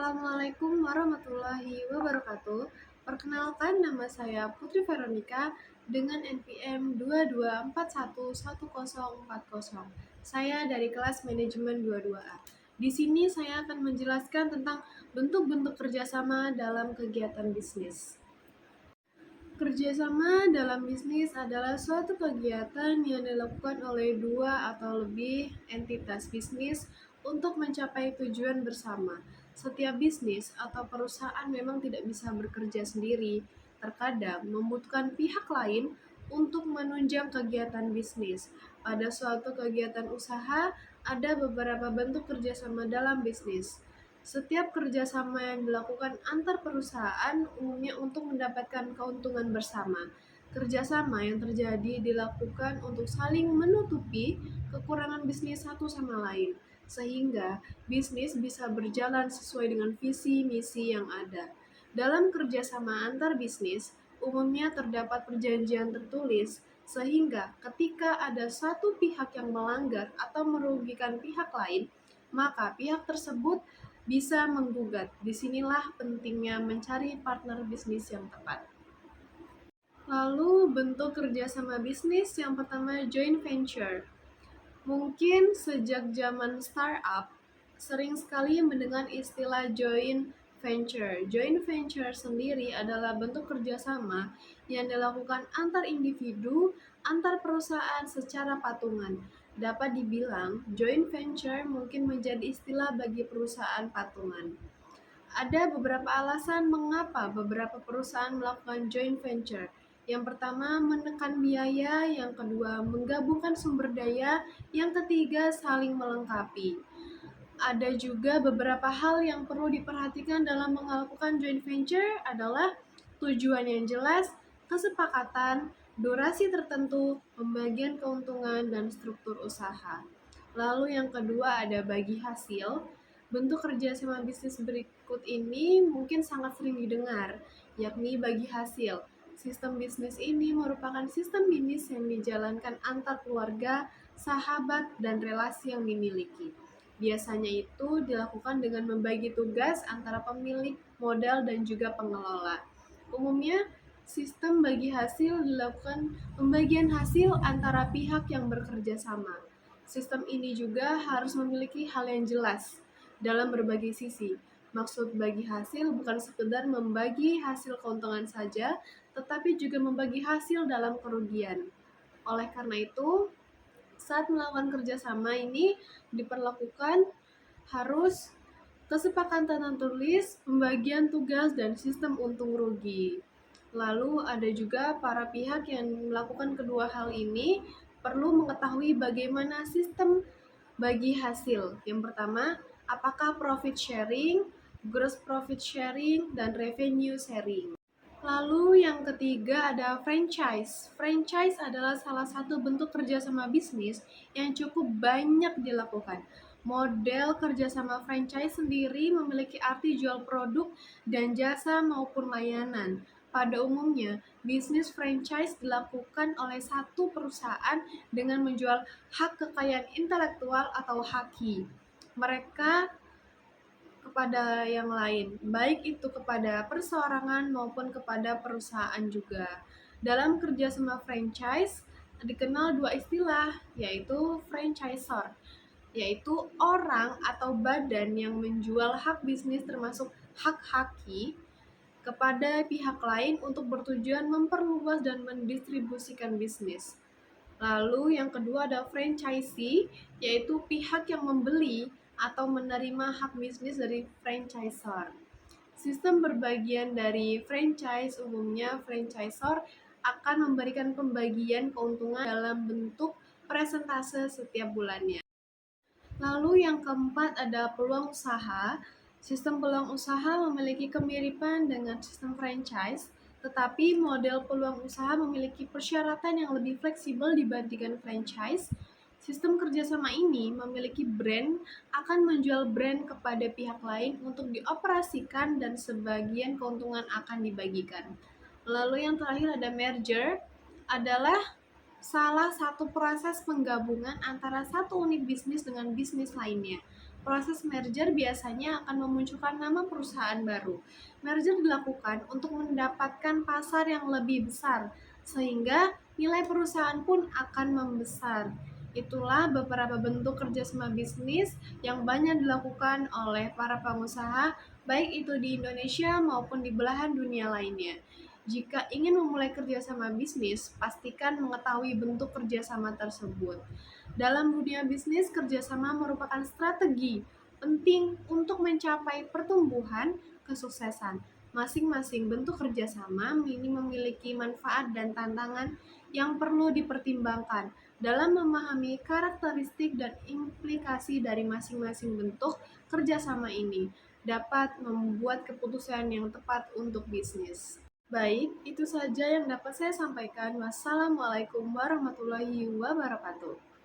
Assalamualaikum warahmatullahi wabarakatuh. Perkenalkan, nama saya Putri Veronica dengan NPM 22411040. Saya dari kelas manajemen 22A. Di sini saya akan menjelaskan tentang bentuk-bentuk kerjasama dalam kegiatan bisnis. Kerjasama dalam bisnis adalah suatu kegiatan yang dilakukan oleh dua atau lebih entitas bisnis untuk mencapai tujuan bersama. Setiap bisnis atau perusahaan memang tidak bisa bekerja sendiri. Terkadang membutuhkan pihak lain untuk menunjang kegiatan bisnis. Pada suatu kegiatan usaha, ada beberapa bentuk kerjasama dalam bisnis. Setiap kerjasama yang dilakukan antar perusahaan umumnya untuk mendapatkan keuntungan bersama. Kerjasama yang terjadi dilakukan untuk saling menutupi kekurangan bisnis satu sama lain, sehingga bisnis bisa berjalan sesuai dengan visi misi yang ada. Dalam kerjasama antar bisnis, umumnya terdapat perjanjian tertulis, sehingga ketika ada satu pihak yang melanggar atau merugikan pihak lain, maka pihak tersebut bisa menggugat. Disinilah pentingnya mencari partner bisnis yang tepat. Lalu bentuk kerjasama bisnis yang pertama, joint venture. Mungkin sejak zaman startup, sering sekali mendengar istilah joint venture. Joint venture sendiri adalah bentuk kerjasama yang dilakukan antar individu, antar perusahaan secara patungan. Dapat dibilang, joint venture mungkin menjadi istilah bagi perusahaan patungan. Ada beberapa alasan mengapa beberapa perusahaan melakukan joint venture. Yang pertama, menekan biaya. Yang kedua, menggabungkan sumber daya. Yang ketiga, saling melengkapi. Ada juga beberapa hal yang perlu diperhatikan dalam melakukan joint venture adalah tujuan yang jelas, kesepakatan, durasi tertentu, pembagian keuntungan, dan struktur usaha. Lalu yang kedua ada bagi hasil. Bentuk kerjasama bisnis berikut ini mungkin sangat sering didengar, yakni bagi hasil. Sistem bisnis ini merupakan sistem bisnis yang dijalankan antar keluarga, sahabat, dan relasi yang dimiliki. Biasanya itu dilakukan dengan membagi tugas antara pemilik, modal, dan juga pengelola. Umumnya, sistem bagi hasil dilakukan pembagian hasil antara pihak yang bekerja sama. Sistem ini juga harus memiliki hal yang jelas dalam berbagai sisi. Maksud bagi hasil bukan sekedar membagi hasil keuntungan saja, tetapi juga membagi hasil dalam kerugian. Oleh karena itu, saat melakukan kerjasama ini diperlakukan harus kesepakatan tertulis, pembagian tugas, dan sistem untung rugi. Lalu ada juga para pihak yang melakukan kedua hal ini perlu mengetahui bagaimana sistem bagi hasil. Yang pertama, apakah profit sharing, gross profit sharing, dan revenue sharing. Lalu yang ketiga ada franchise. Franchise adalah salah satu bentuk kerjasama bisnis yang cukup banyak dilakukan. Model kerjasama franchise sendiri memiliki arti jual produk dan jasa maupun layanan. Pada umumnya, bisnis franchise dilakukan oleh satu perusahaan dengan menjual hak kekayaan intelektual atau haki mereka kepada yang lain, baik itu kepada perseorangan maupun kepada perusahaan juga. Dalam kerjasama franchise, dikenal dua istilah, yaitu franchisor, yaitu orang atau badan yang menjual hak bisnis termasuk hak haki kepada pihak lain untuk bertujuan memperluas dan mendistribusikan bisnis. Lalu yang kedua ada franchisee, yaitu pihak yang membeli atau menerima hak bisnis dari franchisor. Sistem berbagian dari franchise umumnya franchisor akan memberikan pembagian keuntungan dalam bentuk persentase setiap bulannya. Lalu yang keempat ada peluang usaha. Sistem peluang usaha memiliki kemiripan dengan sistem franchise, tetapi model peluang usaha memiliki persyaratan yang lebih fleksibel dibandingkan franchise. Sistem kerjasama ini memiliki brand akan menjual brand kepada pihak lain untuk dioperasikan dan sebagian keuntungan akan dibagikan. Lalu yang terakhir ada merger, adalah salah satu proses penggabungan antara satu unit bisnis dengan bisnis lainnya. Proses merger biasanya akan memunculkan nama perusahaan baru. Merger dilakukan untuk mendapatkan pasar yang lebih besar, sehingga nilai perusahaan pun akan membesar. Itulah beberapa bentuk kerjasama bisnis yang banyak dilakukan oleh para pengusaha, baik itu di Indonesia maupun di belahan dunia lainnya. Jika ingin memulai kerjasama bisnis, pastikan mengetahui bentuk kerjasama tersebut. Dalam dunia bisnis, kerjasama merupakan strategi penting untuk mencapai pertumbuhan kesuksesan. Masing-masing bentuk kerjasama ini memiliki manfaat dan tantangan yang perlu dipertimbangkan dalam memahami karakteristik dan implikasi dari masing-masing bentuk kerjasama ini dapat membuat keputusan yang tepat untuk bisnis. Baik, itu saja yang dapat saya sampaikan. Wassalamualaikum warahmatullahi wabarakatuh.